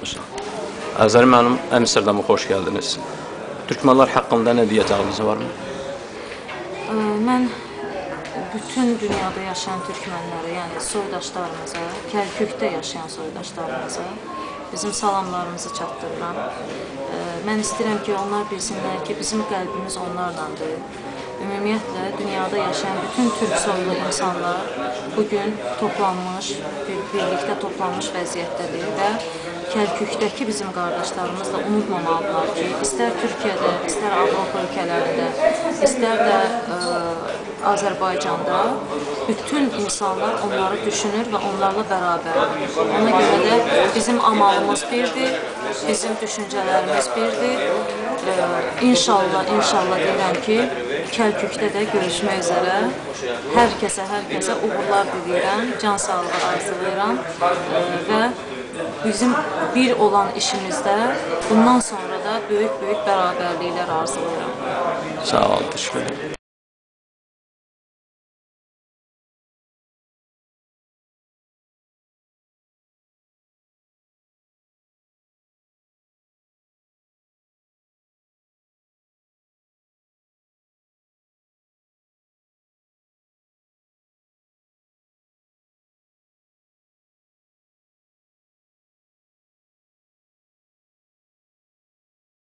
olsun. Əzəri mənim Əmsterdama xoş gəldiniz. Türkmenler haqqında nə deyəcəyiniz varmı? Mən bütün dünyada yaşayan türkmenlərə, yəni soydaşlarımıza, Kərkükdə yaşayan soydaşlarımıza bizim salamlarımızı çatdırıram. Mən istəyirəm ki, onlar bilsinlər ki, bizim qəlbimiz onlarlandır. Ümumiyyətlə, dünyada yaşayan bütün türk soylu insanlar bugün toplanmış, birlikdə toplanmış vəziyyətdədir və Kərkükdəki bizim qardaşlarımız da unutmamalıdırlar ki, istər Türkiyədə, istər Avropa ölkələrində, istər də Azərbaycanda bütün insanlar onları düşünür və onlarla bərabərdir. Ona görə də bizim amalımız birdir, bizim düşüncələrimiz birdir. İnşallah deyirəm ki, Kərkükdə də görüşmək üzərə hər kəsə uğurlar diləyirəm, can sağlığı arzulayıram və bizim bir olan işimizdə bundan sonra da böyük bərabərliklər arzulayıram. Sağ ol, teşekkür ederim.